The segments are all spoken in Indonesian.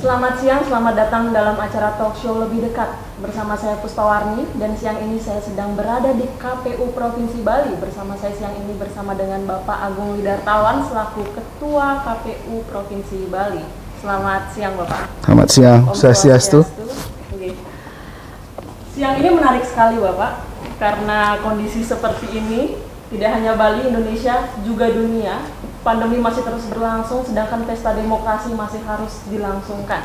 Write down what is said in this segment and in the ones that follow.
Selamat siang, selamat datang dalam acara talk show Lebih Dekat. Bersama saya Puspawarni, dan siang ini saya sedang berada di KPU Provinsi Bali. Bersama saya siang ini bersama dengan Bapak Agung Widartawan selaku Ketua KPU Provinsi Bali. Selamat siang Bapak. Selamat siang, Swastiastu. Siang ini menarik sekali Bapak, karena kondisi seperti ini tidak hanya Bali, Indonesia, juga dunia. Pandemi masih terus berlangsung, sedangkan pesta demokrasi masih harus dilangsungkan.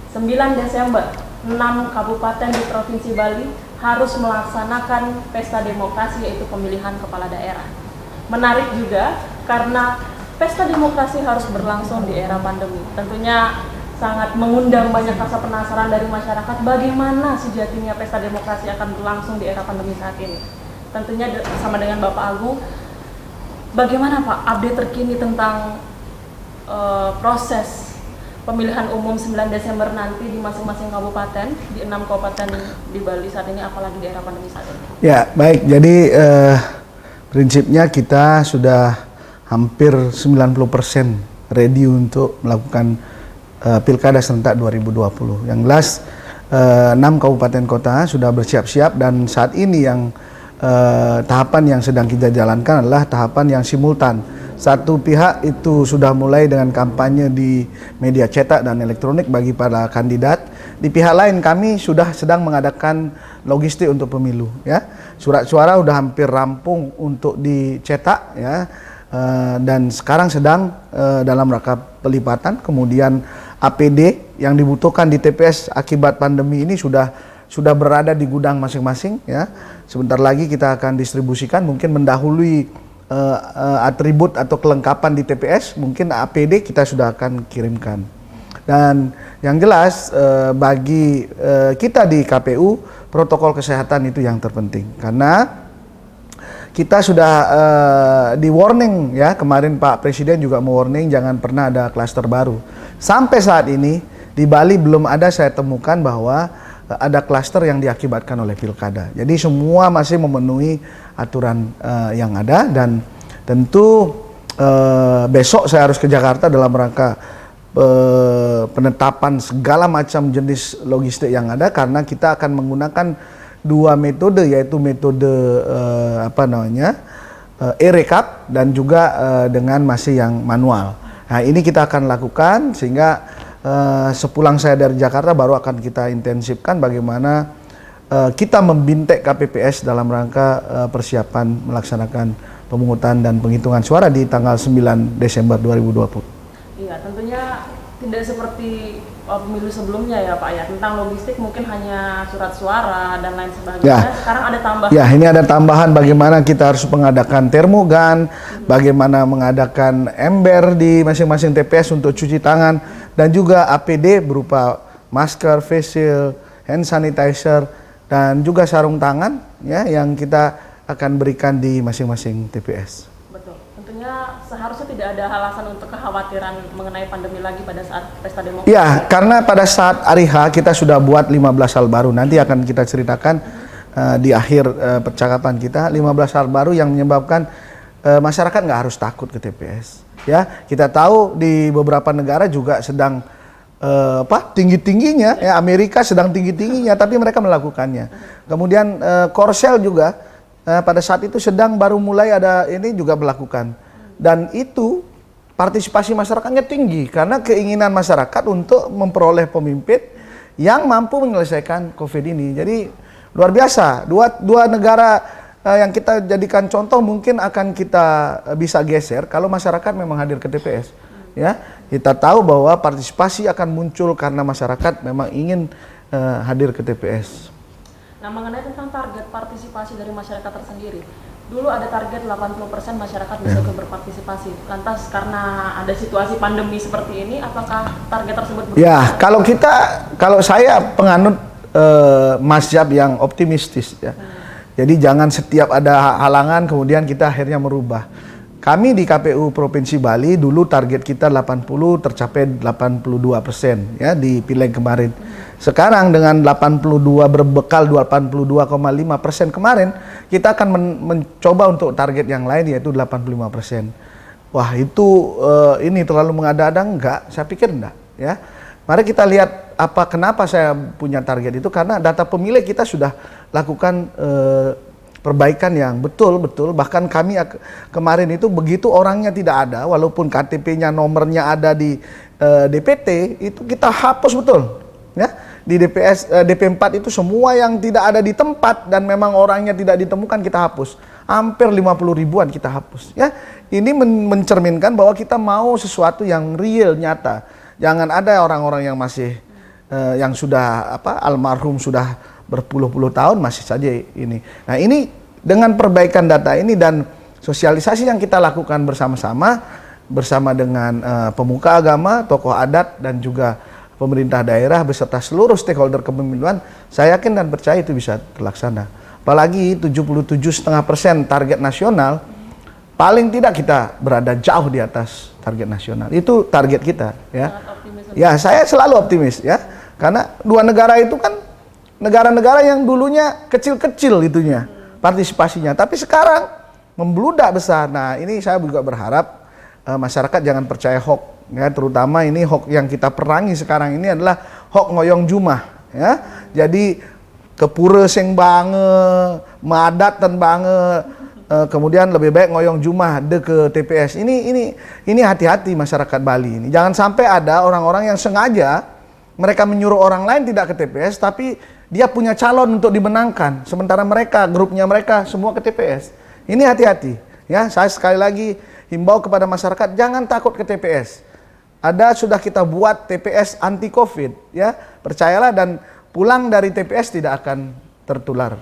9 Desember, 6 kabupaten di Provinsi Bali harus melaksanakan pesta demokrasi, yaitu pemilihan kepala daerah. Menarik juga karena pesta demokrasi harus berlangsung di era pandemi. Tentunya sangat mengundang banyak rasa penasaran dari masyarakat bagaimana sejatinya pesta demokrasi akan berlangsung di era pandemi saat ini. Tentunya bersama dengan Bapak Agung, bagaimana Pak update terkini tentang proses pemilihan umum 9 Desember nanti di masing-masing kabupaten, di 6 kabupaten di Bali saat ini, apalagi di era pandemi saat ini? Ya, baik. Jadi prinsipnya kita sudah hampir 90% ready untuk melakukan Pilkada serentak 2020. Yang jelas 6 kabupaten kota sudah bersiap-siap, dan saat ini yang tahapan yang sedang kita jalankan adalah tahapan yang simultan. Satu pihak itu sudah mulai dengan kampanye di media cetak dan elektronik bagi para kandidat. Di pihak lain kami sudah sedang mengadakan logistik untuk pemilu. Ya, surat suara sudah hampir rampung untuk dicetak. Ya, dan sekarang sedang dalam rangka pelipatan. Kemudian APD yang dibutuhkan di TPS akibat pandemi ini sudah berada di gudang masing-masing. Ya, sebentar lagi kita akan distribusikan, mungkin mendahului atribut atau kelengkapan di TPS, mungkin APD kita sudah akan kirimkan. Dan yang jelas bagi kita di KPU, protokol kesehatan itu yang terpenting, karena kita sudah di warning ya, kemarin Pak Presiden juga mewarning jangan pernah ada klaster baru. Sampai saat ini di Bali belum ada saya temukan bahwa ada klaster yang diakibatkan oleh pilkada. Jadi semua masih memenuhi aturan yang ada, dan tentu besok saya harus ke Jakarta dalam rangka penetapan segala macam jenis logistik yang ada, karena kita akan menggunakan 2 metode, yaitu metode e-rekap dan juga dengan masih yang manual. Nah, ini kita akan lakukan sehingga sepulang saya dari Jakarta baru akan kita intensifkan bagaimana kita membintek KPPS dalam rangka persiapan melaksanakan pemungutan dan penghitungan suara di tanggal 9 Desember 2020. Iya, tentunya tidak seperti pemilu sebelumnya ya Pak ya, tentang logistik mungkin hanya surat suara dan lain sebagainya. Ya. Sekarang ada tambahan. Ya, ini ada tambahan bagaimana kita harus mengadakan termogan, bagaimana mengadakan ember di masing-masing TPS untuk cuci tangan, dan juga APD berupa masker, face shield, hand sanitizer, dan juga sarung tangan ya yang kita akan berikan di masing-masing TPS. Betul. Tentunya seharusnya tidak ada alasan untuk kekhawatiran mengenai pandemi lagi pada saat pesta demokrasi. Ya, karena pada saat hari H kita sudah buat 15 hal baru. Nanti akan kita ceritakan di akhir percakapan kita 15 hal baru yang menyebabkan masyarakat nggak harus takut ke TPS. Ya, kita tahu di beberapa negara juga sedang tinggi-tingginya, ya Amerika sedang tinggi-tingginya, tapi mereka melakukannya. Kemudian Korsel juga pada saat itu sedang baru mulai ada ini juga melakukan, dan itu partisipasi masyarakatnya tinggi karena keinginan masyarakat untuk memperoleh pemimpin yang mampu menyelesaikan COVID ini. Jadi luar biasa, dua negara yang kita jadikan contoh mungkin akan kita bisa geser kalau masyarakat memang hadir ke TPS. Ya, kita tahu bahwa partisipasi akan muncul karena masyarakat memang ingin hadir ke TPS. Nah, mengenai tentang target partisipasi dari masyarakat tersendiri, Dulu ada target 80% masyarakat bisa ikut berpartisipasi. Lantas karena ada situasi pandemi seperti ini, apakah target tersebut berubah? Ya, kalau saya penganut mazhab yang optimistis ya. Jadi jangan setiap ada halangan kemudian kita akhirnya merubah. Kami di KPU Provinsi Bali dulu target kita 80 tercapai 82% ya di pileg kemarin. Sekarang dengan 82 berbekal 82,5% kemarin, kita akan mencoba untuk target yang lain yaitu 85%. Wah itu ini terlalu mengada-ada enggak? Saya pikir enggak ya. Mari kita lihat kenapa saya punya target itu, karena data pemilih kita sudah lakukan perbaikan yang betul-betul. Bahkan kami kemarin itu begitu orangnya tidak ada, walaupun KTP-nya nomornya ada di DPT, itu kita hapus betul ya. Di DP4 itu semua yang tidak ada di tempat dan memang orangnya tidak ditemukan kita hapus. Hampir 50 ribuan kita hapus ya. Ini mencerminkan bahwa kita mau sesuatu yang real, nyata. Jangan ada orang-orang yang masih yang sudah almarhum sudah berpuluh-puluh tahun masih saja ini. Nah, ini dengan perbaikan data ini dan sosialisasi yang kita lakukan bersama dengan pemuka agama, tokoh adat dan juga pemerintah daerah beserta seluruh stakeholder kepemiluan, saya yakin dan percaya itu bisa terlaksana. Apalagi 77,5% target nasional, paling tidak kita berada jauh di atas target nasional. Itu target kita ya. Ya, saya selalu optimis ya. Karena dua negara itu kan negara-negara yang dulunya kecil-kecil itunya partisipasinya, tapi sekarang membludak besar. Nah, ini saya juga berharap masyarakat jangan percaya hoax. Ya, terutama ini hoax yang kita perangi sekarang ini adalah hoax ngoyong jumah ya. Jadi kepura sing bange, madatan bange, kemudian lebih baik ngoyong jumah de ke TPS. Ini hati-hati masyarakat Bali ini. Jangan sampai ada orang-orang yang sengaja mereka menyuruh orang lain tidak ke TPS tapi dia punya calon untuk dimenangkan, sementara grupnya mereka semua ke TPS. Ini hati-hati ya. Saya sekali lagi himbau kepada masyarakat jangan takut ke TPS. Sudah kita buat TPS anti COVID ya, percayalah, dan pulang dari TPS tidak akan tertular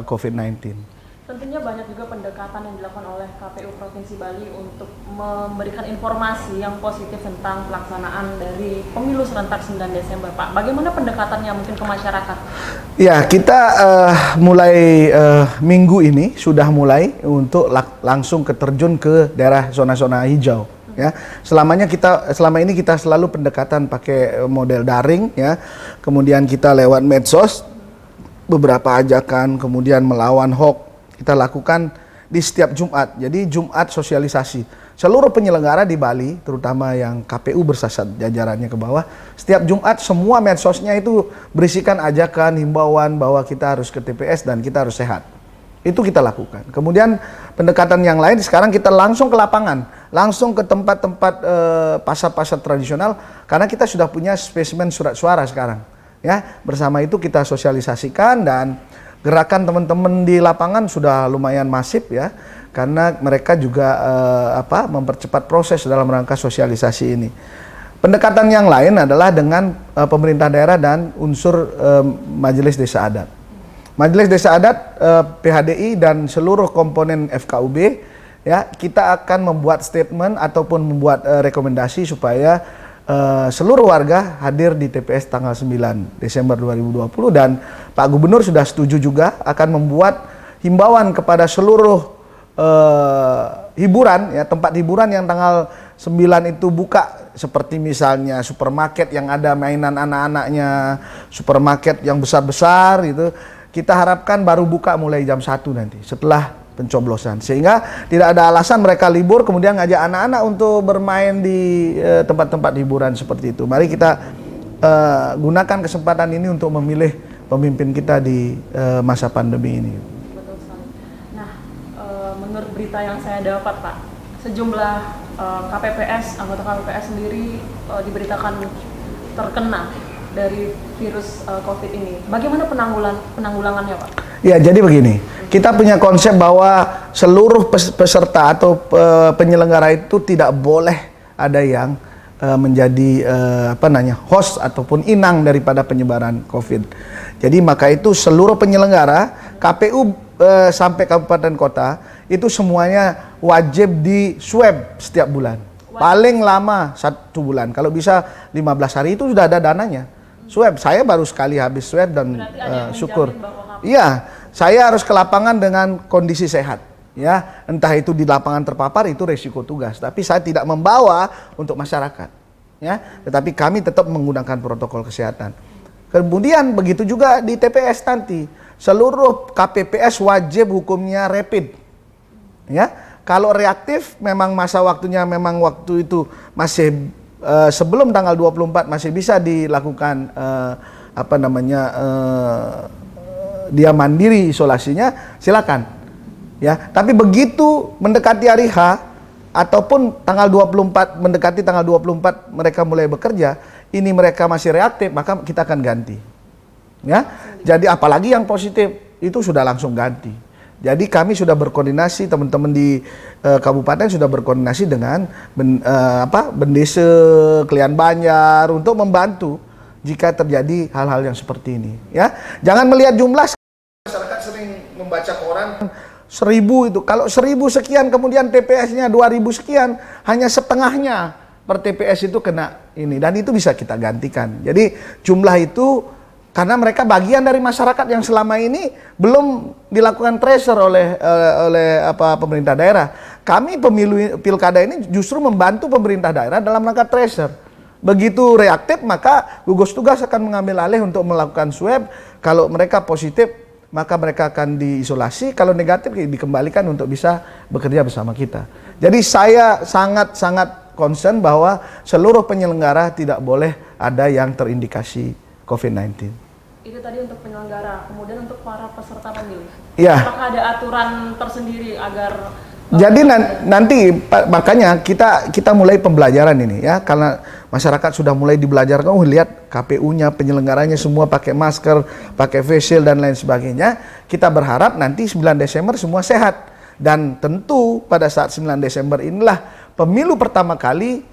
COVID-19. Tentunya banyak juga pendekatan yang dilakukan oleh KPU Provinsi Bali untuk memberikan informasi yang positif tentang pelaksanaan dari pemilu serentak 9 Desember, Pak. Bagaimana pendekatannya mungkin ke masyarakat? Ya, kita mulai minggu ini sudah mulai untuk langsung terjun ke daerah zona-zona hijau. Ya, selama ini kita selalu pendekatan pakai model daring ya, kemudian kita lewat medsos, beberapa ajakan, kemudian melawan hoax kita lakukan di setiap Jumat. Jadi Jumat sosialisasi seluruh penyelenggara di Bali, terutama yang KPU bersasat jajarannya ke bawah. Setiap Jumat semua medsosnya itu berisikan ajakan, himbauan bahwa kita harus ke TPS dan kita harus sehat. Itu kita lakukan. Kemudian pendekatan yang lain sekarang kita langsung ke lapangan, langsung ke tempat-tempat pasar-pasar tradisional, karena kita sudah punya spesimen surat suara sekarang. Ya, bersama itu kita sosialisasikan dan gerakan teman-teman di lapangan sudah lumayan masif ya, karena mereka juga mempercepat proses dalam rangka sosialisasi ini. Pendekatan yang lain adalah dengan pemerintah daerah dan unsur Majelis Desa Adat. Majelis Desa Adat, PHDI dan seluruh komponen FKUB ya, kita akan membuat statement ataupun membuat rekomendasi supaya seluruh warga hadir di TPS tanggal 9 Desember 2020, dan Pak Gubernur sudah setuju juga akan membuat himbauan kepada seluruh hiburan ya, tempat hiburan yang tanggal 9 itu buka, seperti misalnya supermarket yang ada mainan anak-anaknya, supermarket yang besar-besar itu, kita harapkan baru buka mulai jam 1 nanti setelah pencoblosan, sehingga tidak ada alasan mereka libur kemudian ngajak anak-anak untuk bermain di tempat-tempat hiburan seperti itu. Mari kita gunakan kesempatan ini untuk memilih pemimpin kita di masa pandemi ini. Betul sekali. Nah, menurut berita yang saya dapat, Pak, sejumlah KPPS, anggota KPPS sendiri diberitakan terkena dari virus COVID ini. Bagaimana penanggulangannya, Pak? Ya, jadi begini, kita punya konsep bahwa seluruh peserta atau penyelenggara itu tidak boleh ada yang menjadi host ataupun inang daripada penyebaran COVID. Jadi maka itu seluruh penyelenggara, KPU sampai kabupaten kota itu semuanya wajib di swab setiap bulan. Paling lama 1 bulan. Kalau bisa 15 hari itu sudah ada dananya. Swab, saya baru sekali habis swab dan syukur. Iya, saya harus ke lapangan dengan kondisi sehat. Ya, entah itu di lapangan terpapar itu resiko tugas. Tapi saya tidak membawa untuk masyarakat. Ya, tetapi kami tetap menggunakan protokol kesehatan. Kemudian begitu juga di TPS nanti, seluruh KPPS wajib hukumnya rapid. Ya, kalau reaktif memang masa waktunya memang waktu itu masih sebelum tanggal 24 masih bisa dilakukan dia mandiri isolasinya, silakan. Ya, tapi begitu mendekati hari H ataupun tanggal 24 mendekati tanggal 24 mereka mulai bekerja, ini mereka masih reaktif, maka kita akan ganti. Ya. Jadi apalagi yang positif itu sudah langsung ganti. Jadi kami sudah berkoordinasi, teman-teman di kabupaten sudah berkoordinasi dengan Bendese, Klian Banjar untuk membantu jika terjadi hal-hal yang seperti ini. Ya, jangan melihat jumlah. Masyarakat sering membaca koran 1000 itu, kalau 1000 sekian kemudian TPS-nya 2000 sekian, hanya setengahnya per TPS itu kena ini, dan itu bisa kita gantikan. Jadi jumlah itu karena mereka bagian dari masyarakat yang selama ini belum dilakukan tracer oleh pemerintah daerah. Kami pemilu pilkada ini justru membantu pemerintah daerah dalam rangka tracer. Begitu reaktif maka gugus tugas akan mengambil alih untuk melakukan swab. Kalau mereka positif maka mereka akan diisolasi. Kalau negatif dikembalikan untuk bisa bekerja bersama kita. Jadi saya sangat concern bahwa seluruh penyelenggara tidak boleh ada yang terindikasi COVID-19. Itu tadi untuk penyelenggara, kemudian untuk para peserta pemilu. Ya. Apakah ada aturan tersendiri agar jadi nanti makanya kita mulai pembelajaran ini ya, karena masyarakat sudah mulai dibelajarkan. Lihat KPU-nya, penyelenggaranya semua pakai masker, pakai face shield dan lain sebagainya. Kita berharap nanti 9 Desember semua sehat, dan tentu pada saat 9 Desember inilah pemilu pertama kali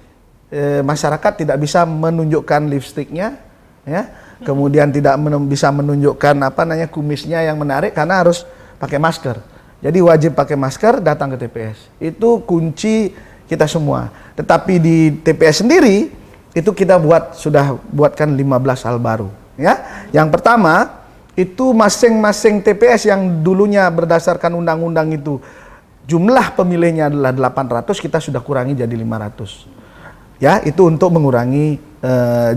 masyarakat tidak bisa menunjukkan lipstiknya, ya. Kemudian tidak bisa menunjukkan kumisnya yang menarik karena harus pakai masker. Jadi wajib pakai masker, datang ke TPS. Itu kunci kita semua. Tetapi di TPS sendiri itu kita sudah buatkan 15 hal baru, ya. Yang pertama itu masing-masing TPS yang dulunya berdasarkan undang-undang itu jumlah pemilihnya adalah 800, kita sudah kurangi jadi 500. Ya, itu untuk mengurangi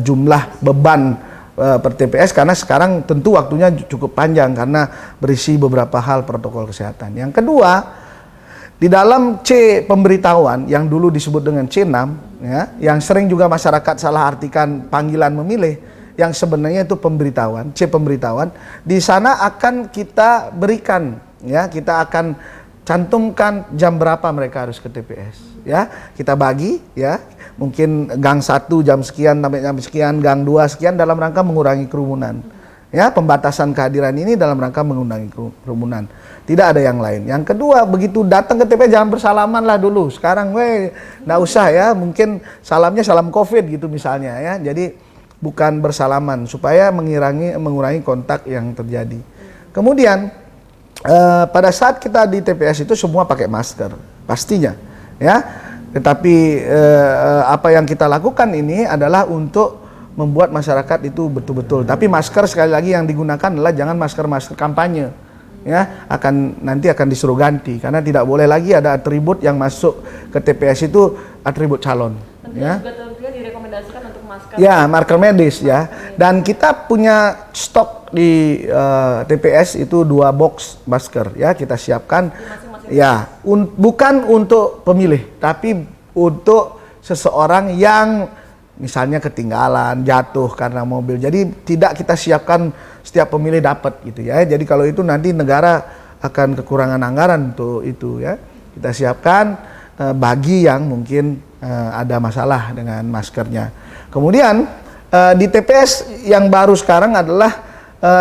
jumlah beban per TPS, karena sekarang tentu waktunya cukup panjang karena berisi beberapa hal protokol kesehatan. Yang kedua, di dalam C pemberitahuan yang dulu disebut dengan C6, ya, yang sering juga masyarakat salah artikan panggilan memilih, yang sebenarnya itu pemberitahuan, C pemberitahuan, di sana akan kita berikan, ya, kita akan cantumkan jam berapa mereka harus ke TPS, ya. Kita bagi, ya. Mungkin gang 1 jam sekian sampai jam sekian, gang 2 sekian, dalam rangka mengurangi kerumunan. Ya, pembatasan kehadiran ini dalam rangka mengurangi kerumunan. Tidak ada yang lain. Yang kedua, begitu datang ke TPS jangan bersalaman lah dulu. Sekarang nggak usah ya, mungkin salamnya salam COVID gitu misalnya ya. Jadi bukan bersalaman supaya mengurangi kontak yang terjadi. Kemudian pada saat kita di TPS itu semua pakai masker, pastinya, ya. Tetapi apa yang kita lakukan ini adalah untuk membuat masyarakat itu betul-betul. Tapi masker sekali lagi yang digunakan adalah jangan masker kampanye, ya. Nanti akan disuruh ganti karena tidak boleh lagi ada atribut yang masuk ke TPS itu atribut calon. Tentunya juga direkomendasikan untuk masker. Ya, marker medis ya. Dan kita punya stok di TPS itu 2 box masker ya, kita siapkan. Ya, bukan untuk pemilih, tapi untuk seseorang yang misalnya ketinggalan, jatuh karena mobil. Jadi tidak kita siapkan setiap pemilih dapat gitu ya. Jadi kalau itu nanti negara akan kekurangan anggaran untuk itu ya. Kita siapkan bagi yang mungkin ada masalah dengan maskernya. Kemudian di TPS yang baru sekarang adalah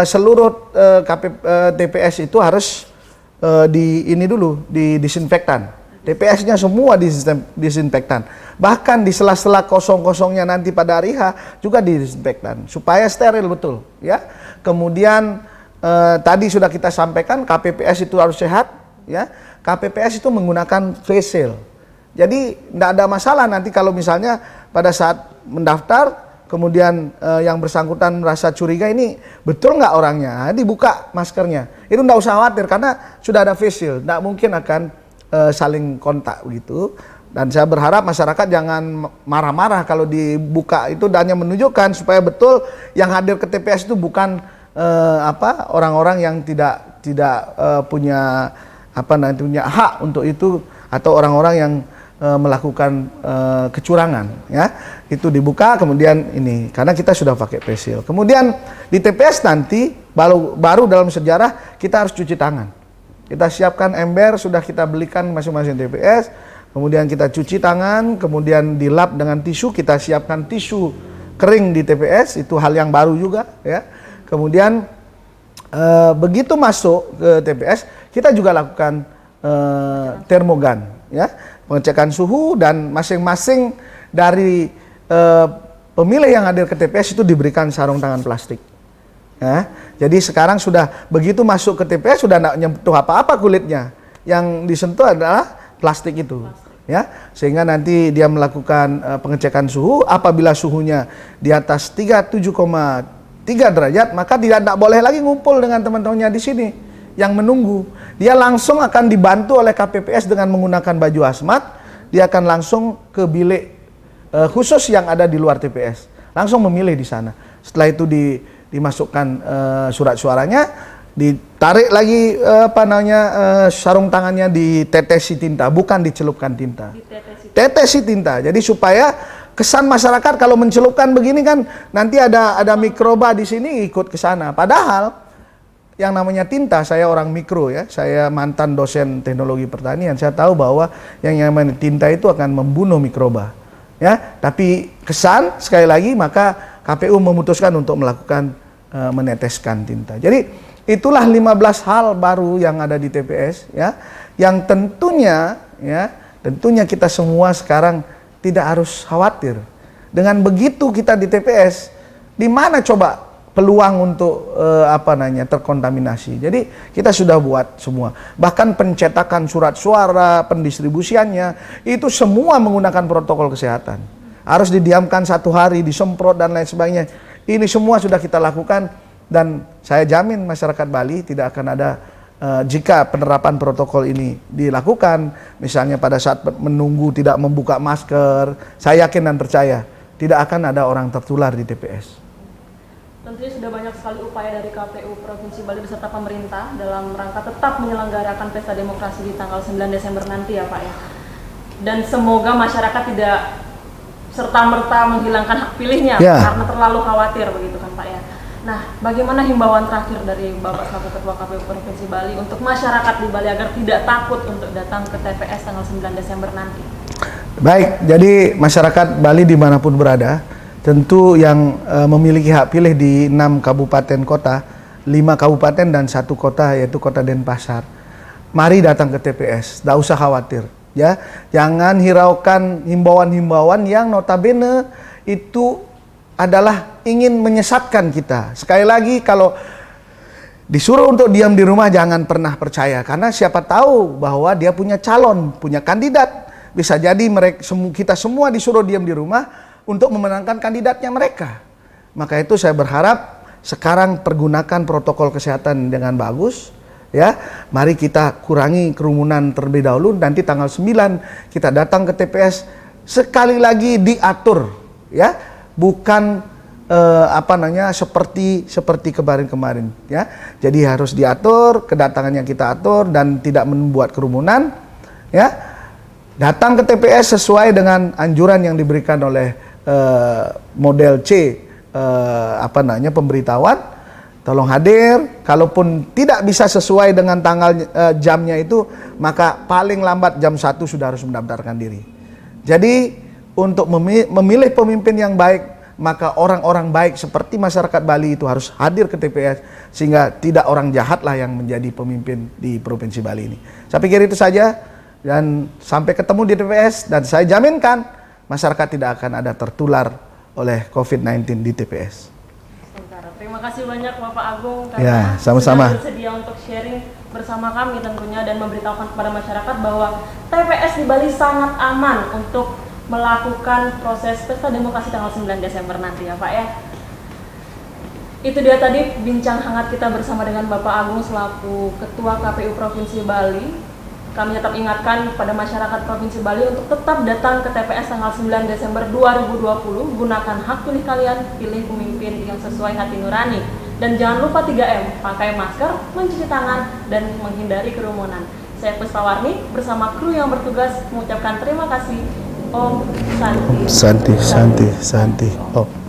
seluruh TPS itu harus disinfektan. TPS-nya semua disinfektan. Bahkan di sela-sela kosong-kosongnya nanti pada hari H juga disinfektan supaya steril betul, ya. Kemudian tadi sudah kita sampaikan KPPS itu harus sehat, ya. KPPS itu menggunakan face seal. Jadi tidak ada masalah nanti kalau misalnya pada saat mendaftar kemudian yang bersangkutan merasa curiga ini betul nggak orangnya, dibuka maskernya. Itu tidak usah khawatir karena sudah ada face shield, tidak mungkin akan saling kontak begitu. Dan saya berharap masyarakat jangan marah-marah kalau dibuka, itu hanya menunjukkan supaya betul yang hadir ke TPS itu bukan orang-orang yang tidak punya punya hak untuk itu, atau orang-orang yang melakukan kecurangan, ya. Itu dibuka kemudian ini karena kita sudah pakai face shield. Kemudian di TPS nanti baru dalam sejarah kita harus cuci tangan. Kita siapkan ember, sudah kita belikan masing-masing TPS. Kemudian kita cuci tangan, kemudian dilap dengan tisu, kita siapkan tisu kering di TPS, itu hal yang baru juga, ya. Kemudian begitu masuk ke TPS, kita juga lakukan termogan, ya, pengecekan suhu, dan masing-masing dari pemilih yang hadir ke TPS itu diberikan sarung tangan plastik. Ya. Jadi sekarang sudah begitu masuk ke TPS sudah tidak nyentuh apa-apa kulitnya, yang disentuh adalah plastik itu, ya, sehingga nanti dia melakukan pengecekan suhu. Apabila suhunya di atas 37,3 derajat, maka tidak boleh lagi ngumpul dengan teman-temannya di sini yang menunggu. Dia langsung akan dibantu oleh KPPS dengan menggunakan baju hazmat. Dia akan langsung ke bilik khusus yang ada di luar TPS, langsung memilih di sana. Setelah itu dimasukkan surat suaranya, ditarik lagi sarung tangannya, ditetesi tinta, bukan dicelupkan tinta. Tetesi tinta. Jadi supaya kesan masyarakat kalau mencelupkan begini kan nanti ada mikroba di sini ikut ke sana. Padahal yang namanya tinta, saya orang mikro, ya, saya mantan dosen teknologi pertanian, saya tahu bahwa yang namanya tinta itu akan membunuh mikroba, ya. Tapi kesan sekali lagi maka KPU memutuskan untuk melakukan meneteskan tinta. Jadi itulah 15 hal baru yang ada di TPS, ya, yang tentunya kita semua sekarang tidak harus khawatir. Dengan begitu kita di TPS, di mana coba peluang untuk terkontaminasi. Jadi kita sudah buat semua. Bahkan pencetakan surat suara, pendistribusiannya, itu semua menggunakan protokol kesehatan. Harus didiamkan 1 hari, disemprot dan lain sebagainya. Ini semua sudah kita lakukan, dan saya jamin masyarakat Bali tidak akan ada jika penerapan protokol ini dilakukan, misalnya pada saat menunggu tidak membuka masker, saya yakin dan percaya tidak akan ada orang tertular di TPS. Tentunya sudah banyak sekali upaya dari KPU Provinsi Bali beserta pemerintah dalam rangka tetap menyelenggarakan pesta demokrasi di tanggal 9 Desember nanti, ya Pak, ya. Dan semoga masyarakat tidak serta-merta menghilangkan hak pilihnya karena terlalu khawatir, begitu kan Pak, ya. Nah, bagaimana himbauan terakhir dari Bapak selaku Ketua KPU Provinsi Bali untuk masyarakat di Bali agar tidak takut untuk datang ke TPS tanggal 9 Desember nanti? Baik, jadi masyarakat Bali dimanapun berada, tentu yang memiliki hak pilih di 6 kabupaten kota, 5 kabupaten dan 1 kota, yaitu Kota Denpasar, mari datang ke TPS, tidak usah khawatir, ya. Jangan hiraukan himbauan-himbauan yang notabene itu adalah ingin menyesatkan kita. Sekali lagi, kalau disuruh untuk diam di rumah jangan pernah percaya, karena siapa tahu bahwa dia punya calon, punya kandidat. Bisa jadi kita semua disuruh diam di rumah untuk memenangkan kandidatnya mereka. Maka itu saya berharap sekarang pergunakan protokol kesehatan dengan bagus, ya. Mari kita kurangi kerumunan terlebih dahulu, nanti tanggal 9 kita datang ke TPS sekali lagi diatur, ya. Bukan seperti kemarin-kemarin, ya. Jadi harus diatur, kedatangannya kita atur dan tidak membuat kerumunan, ya. Datang ke TPS sesuai dengan anjuran yang diberikan oleh model C pemberitahuan. Tolong hadir. Kalaupun tidak bisa sesuai dengan tanggal jamnya itu, maka paling lambat jam 1 sudah harus mendaftarkan diri. Jadi untuk memilih pemimpin yang baik, maka orang-orang baik seperti masyarakat Bali itu harus hadir ke TPS, sehingga tidak orang jahatlah yang menjadi pemimpin di Provinsi Bali ini. Saya pikir itu saja. Dan sampai ketemu di TPS, dan saya jaminkan masyarakat tidak akan ada tertular oleh COVID-19 di TPS. Terima kasih banyak Bapak Agung karena Ya, sama-sama. sudah bersedia untuk sharing bersama kami tentunya dan memberitahukan kepada masyarakat bahwa TPS di Bali sangat aman untuk melakukan proses pesta demokrasi tanggal 9 Desember nanti ya Pak ya. Itu dia tadi bincang hangat kita bersama dengan Bapak Agung selaku Ketua KPU Provinsi Bali. Kami tetap ingatkan pada masyarakat Provinsi Bali untuk tetap datang ke TPS tanggal 9 Desember 2020. Gunakan hak pilih kalian, pilih pemimpin yang sesuai hati nurani. Dan jangan lupa 3M, pakai masker, mencuci tangan, dan menghindari kerumunan. Saya Puspawarni bersama kru yang bertugas mengucapkan terima kasih. Om Santi. Santi, Santi, Santi. Oh.